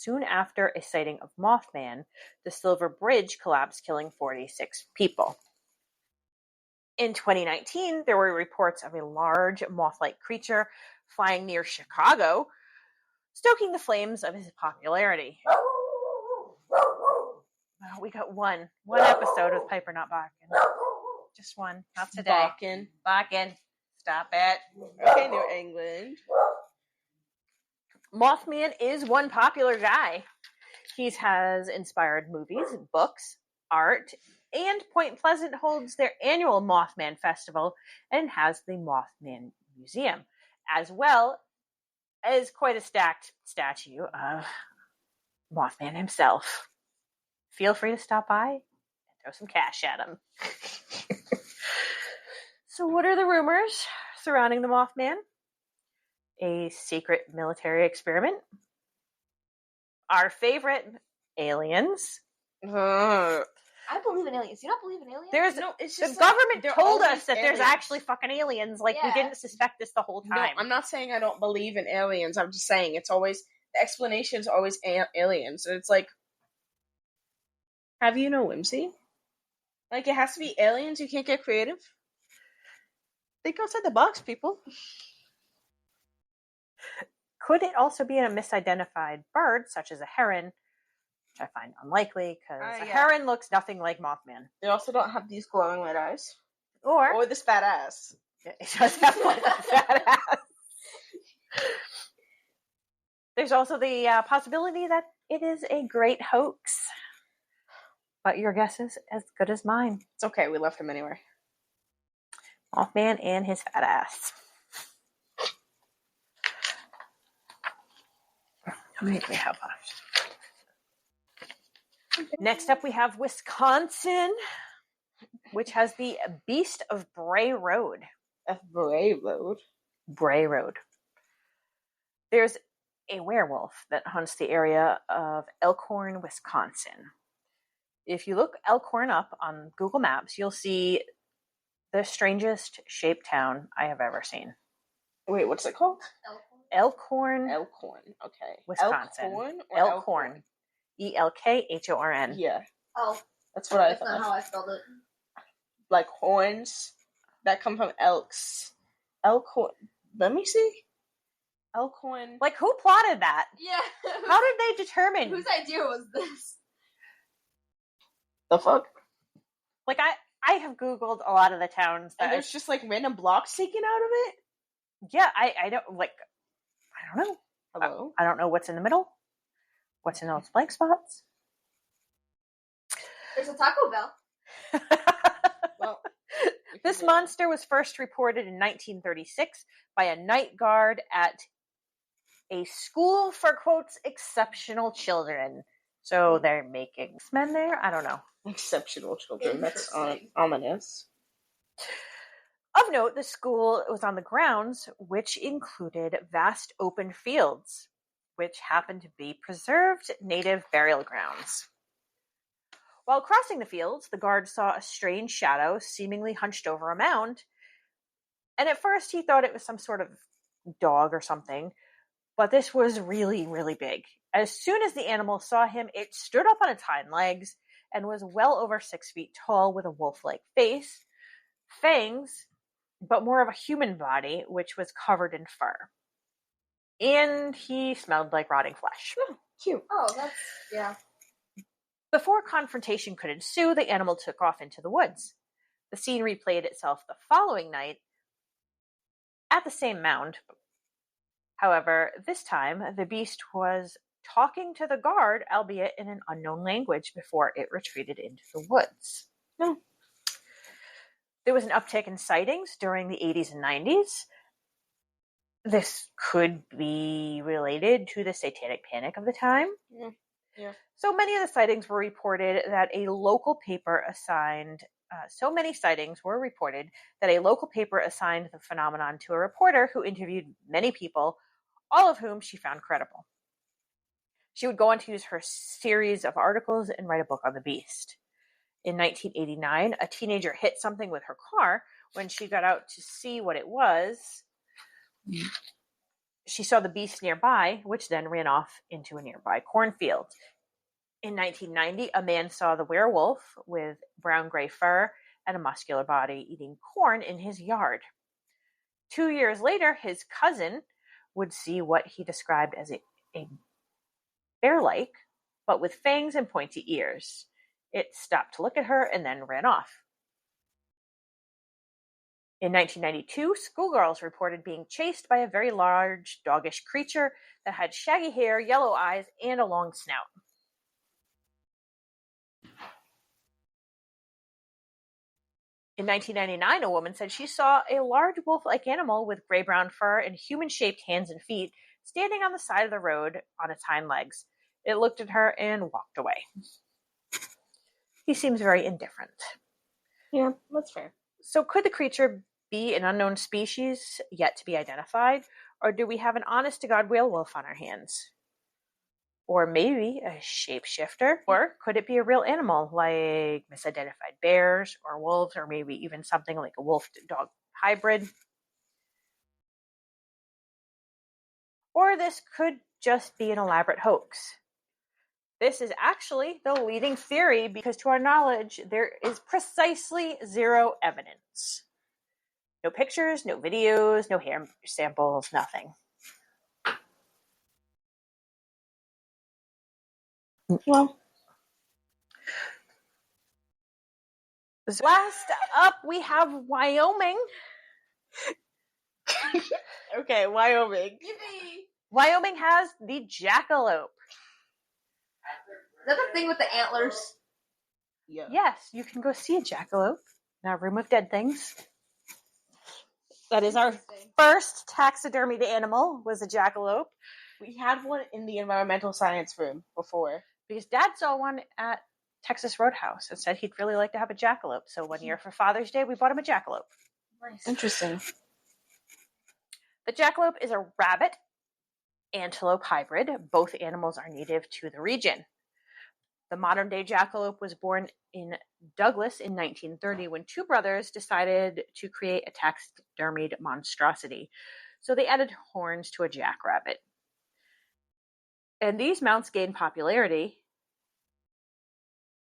soon after a sighting of Mothman, the Silver Bridge collapsed, killing 46 people. In 2019, there were reports of a large moth-like creature flying near Chicago, stoking the flames of his popularity. Oh, we got one episode with Piper not barking. Just one, not today. Barking. Stop it. Okay, New England. Mothman is one popular guy. He has inspired movies, books, art, and Point Pleasant holds their annual Mothman Festival and has the Mothman Museum, as well as quite a stacked statue of Mothman himself. Feel free to stop by and throw some cash at him. So what are the rumors surrounding the Mothman? A secret military experiment? Our favorite, aliens? I believe in aliens. Do you not believe in aliens? The government told us that there's actually fucking aliens. We didn't suspect this the whole time. No, I'm not saying I don't believe in aliens. I'm just saying it's always, the explanation is always aliens. And it's like, have you no whimsy? It has to be aliens. You can't get creative. Think outside the box, people. Could it also be a misidentified bird, such as a heron? Which I find unlikely, because a heron looks nothing like Mothman. They also don't have these glowing red eyes. Or this fat ass. It does have a fat ass. There's also the possibility that it is a great hoax. But your guess is as good as mine. It's okay, we left him anyway. Mothman and his fat ass. How many do we have left? Next up, we have Wisconsin, which has the Beast of Bray Road. Bray Road? Bray Road. There's a werewolf that haunts the area of Elkhorn, Wisconsin. If you look Elkhorn up on Google Maps, you'll see the strangest shaped town I have ever seen. Wait, what's it called? Elkhorn. Elkhorn, okay. Wisconsin. Elkhorn. Elkhorn. Yeah. Oh. That's what I thought. That's not how I spelled it. Like horns that come from elks. Elkhorn. Let me see. Elkhorn. Who plotted that? Yeah. How did they determine? Whose idea was this? The fuck? I have Googled a lot of the towns that and there's just random blocks taken out of it? Yeah, I don't I don't know. Hello? I don't know what's in the middle. What's in those blank spots? There's a Taco Bell. Well, this monster was first reported in 1936 by a night guard at a school for, quotes, exceptional children. So they're making men there? I don't know. Exceptional children. That's ominous. Of note, the school was on the grounds, which included vast open fields, which happened to be preserved native burial grounds. While crossing the fields, the guard saw a strange shadow seemingly hunched over a mound, and at first he thought it was some sort of dog or something, but this was really, really big. As soon as the animal saw him, it stood up on its hind legs and was well over 6 feet tall with a wolf-like face, fangs, but more of a human body, which was covered in fur. And he smelled like rotting flesh. Oh, cute. Oh, that's, yeah. Before confrontation could ensue, the animal took off into the woods. The scene replayed itself the following night at the same mound. However, this time, the beast was talking to the guard, albeit in an unknown language, before it retreated into the woods. No. There was an uptick in sightings during the 80s and 90s. This could be related to the satanic panic of the time. Yeah. So many of the sightings were reported that a local paper assigned the phenomenon to a reporter who interviewed many people, all of whom she found credible. She would go on to use her series of articles and write a book on the beast. In 1989, a teenager hit something with her car. When she got out to see what it was, She saw the beast nearby, which then ran off into a nearby cornfield. In 1990, a man saw the werewolf with brown-gray fur and a muscular body eating corn in his yard. 2 years later, his cousin would see what he described as a bear-like, but with fangs and pointy ears. It stopped to look at her and then ran off. In 1992, schoolgirls reported being chased by a very large, doggish creature that had shaggy hair, yellow eyes, and a long snout. In 1999, a woman said she saw a large wolf-like animal with gray-brown fur and human-shaped hands and feet standing on the side of the road on its hind legs. It looked at her and walked away. He seems very indifferent. Yeah, that's fair. So could the creature be an unknown species yet to be identified? Or do we have an honest-to-God werewolf on our hands? Or maybe a shapeshifter? Or could it be a real animal like misidentified bears or wolves, or maybe even something like a wolf-dog hybrid? Or this could just be an elaborate hoax. This is actually the leading theory because to our knowledge, there is precisely zero evidence. No pictures, no videos, no hair samples, nothing. Well, Last up, we have Wyoming. okay, Wyoming. Yippee! Wyoming has the jackalope. Is that the thing with the antlers? Yeah. Yes, you can go see a jackalope in our room of dead things. That is our first taxidermied animal, was a jackalope. We had one in the environmental science room before. Because Dad saw one at Texas Roadhouse and said he'd really like to have a jackalope. So one year for Father's Day, we bought him a jackalope. Nice. Interesting. The jackalope is a rabbit antelope hybrid. Both animals are native to the region. The modern-day jackalope was born in Douglas in 1930 when two brothers decided to create a taxidermied monstrosity. So they added horns to a jackrabbit. And these mounts gained popularity,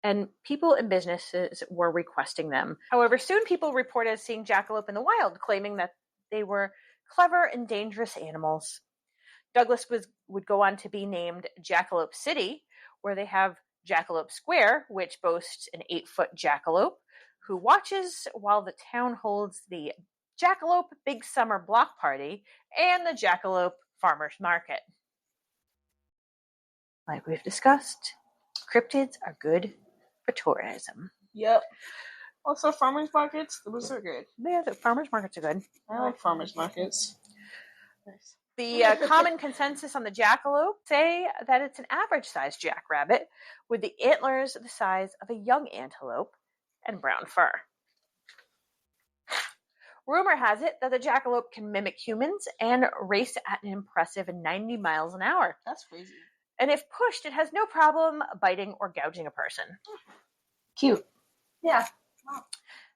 and people and businesses were requesting them. However, soon people reported seeing jackalope in the wild, claiming that they were clever and dangerous animals. Douglas would go on to be named Jackalope City, where they have Jackalope Square, which boasts an 8-foot jackalope who watches while the town holds the Jackalope Big Summer Block Party and the Jackalope Farmers Market. Like we've discussed, cryptids are good for tourism. Yep. Also, farmers markets, those are good. Yeah, the farmers markets are good. I like farmers markets. Nice. The common consensus on the jackalope say that it's an average-sized jackrabbit with the antlers the size of a young antelope and brown fur. Rumor has it that the jackalope can mimic humans and race at an impressive 90 miles an hour. That's crazy. And if pushed, it has no problem biting or gouging a person. Cute. Yeah.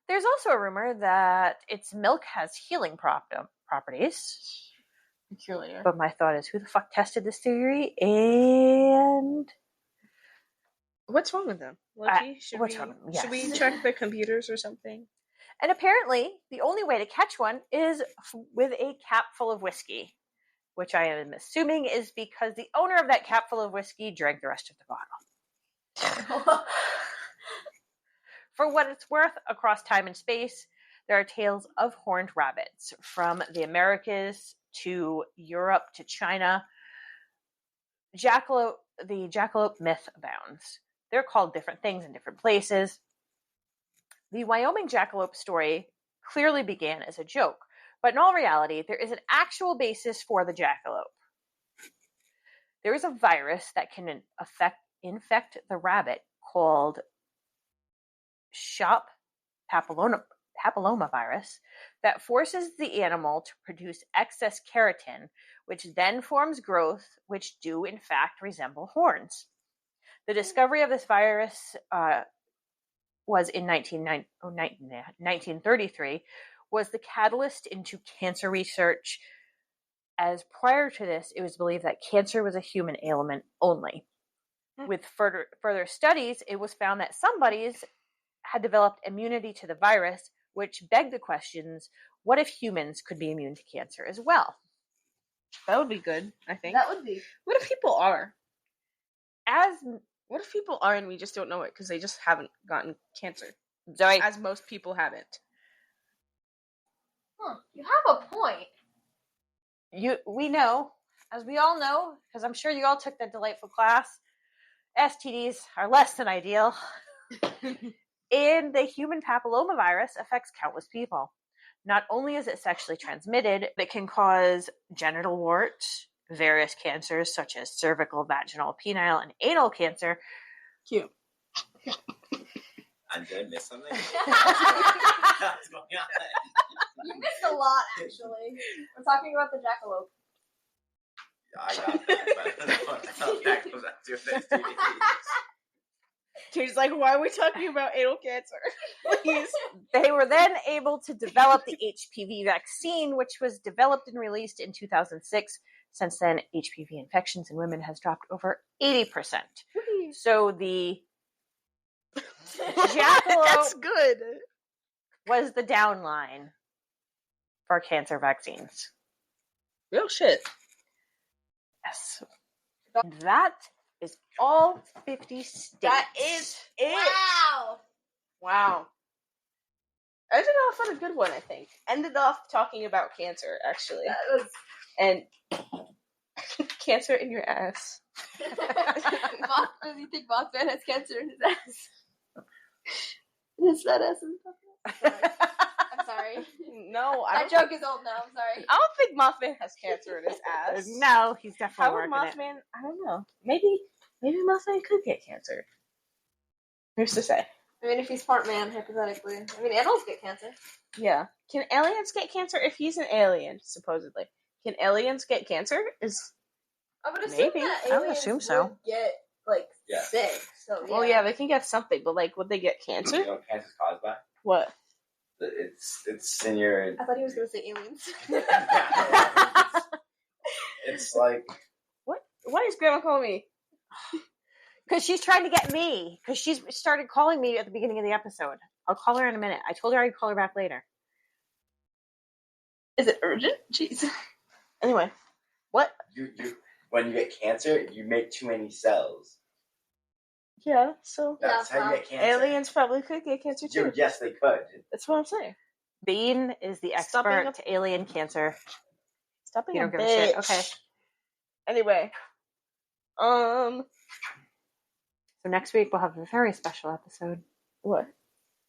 There's also a rumor that its milk has healing properties. Peculiar. But my thought is, who the fuck tested this theory? And What's wrong with them? Lucky? Should we Yes. check the computers or something? And apparently, the only way to catch one is with a cap full of whiskey, which I am assuming is because the owner of that cap full of whiskey drank the rest of the bottle. For what it's worth, across time and space, there are tales of horned rabbits from the Americas to Europe to China. The jackalope myth abounds. They're called different things in different places. The Wyoming jackalope story clearly began as a joke, but in all reality, there is an actual basis for the jackalope. There is a virus that can infect the rabbit called shop papillomavirus that forces the animal to produce excess keratin, which then forms growth which do in fact resemble horns. The discovery of this virus was in 1933, was the catalyst into cancer research as prior to this, it was believed that cancer was a human ailment only. With further studies, it was found that some buddies had developed immunity to the virus, which begged the questions, what if humans could be immune to cancer as well? That would be good, I think. That would be. What if people are? As What if people are and we just don't know it because they just haven't gotten cancer? Zoe, As most people haven't. You have a point. we know, as we all know, because I'm sure you all took that delightful class, STDs are less than ideal. And the human papillomavirus affects countless people. Not only is it sexually transmitted, it can cause genital warts, various cancers such as cervical, vaginal, penile, and anal cancer. Cute. Did I miss something? What's going on? You missed a lot, actually. We're talking about the jackalope. I got that, but I don't know how that goes after STDs. She's like, why are we talking about anal cancer? Please. They were then able to develop the HPV vaccine, which was developed and released in 2006. Since then, HPV infections in women has dropped over 80%. So the jackalope That's good. was the downline for cancer vaccines. Real shit. Yes. That is all 50 states. That is it. Wow. Wow. I ended off on a good one, I think. Ended off talking about cancer, actually. That was. And cancer in your ass. Does he think Mothman has cancer in his ass? Is that ass in his ass? I'm sorry. No, I That don't. joke is old now. I'm sorry. I don't think Mothman has cancer in his ass. No, he's definitely How would working Mothman? I don't know. Maybe Mothman could get cancer. Who's to say? I mean, if he's part man, hypothetically. I mean, animals get cancer. Yeah. Can aliens get cancer if he's an alien? Supposedly, can aliens get cancer? I would assume Maybe. that I would aliens assume so. would get, like, Yeah. sick. So, Well, yeah, they can get something, but like, would they get You cancer? know what cancer's caused by? What? It's in your. I thought he was going to say aliens. It's like What is Grandma calling me? Because she's trying to get me. Because she's started calling me at the beginning of the episode. I'll call her in a minute. I told her I'd call her back later. Is it urgent? Jeez. Anyway, what? you when you get cancer, you make too many cells. Yeah. So That's Yeah, how you get cancer. aliens probably could get cancer too. Yes, they could. That's what I'm saying. Bean is the Stop being expert to alien cancer. Stop being You a don't give a shit. bitch. Okay. Anyway, So next week we'll have a very special episode. what?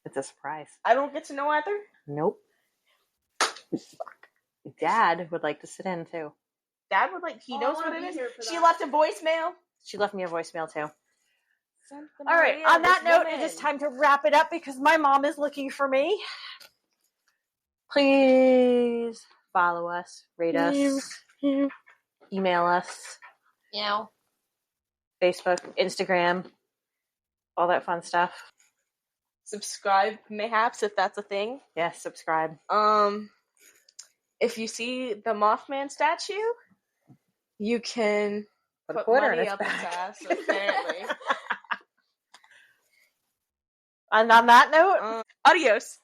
It's a surprise. I don't get to know either. Nope. Dad would like to sit in too. Dad would like. He Oh, I knows wanna what it be is. here for She that. left a voicemail. She left me a voicemail too. Santa All right. Maria, On that this note, woman. it is time to wrap it up because my mom is looking for me. Please follow us, rate us, email us, Yeah. Facebook, Instagram, all that fun stuff. Subscribe, mayhaps, if that's a thing. Yes, subscribe. If you see the Mothman statue, you can Put a put quarter in money its up its back. ass. Apparently. And on that note, Adios.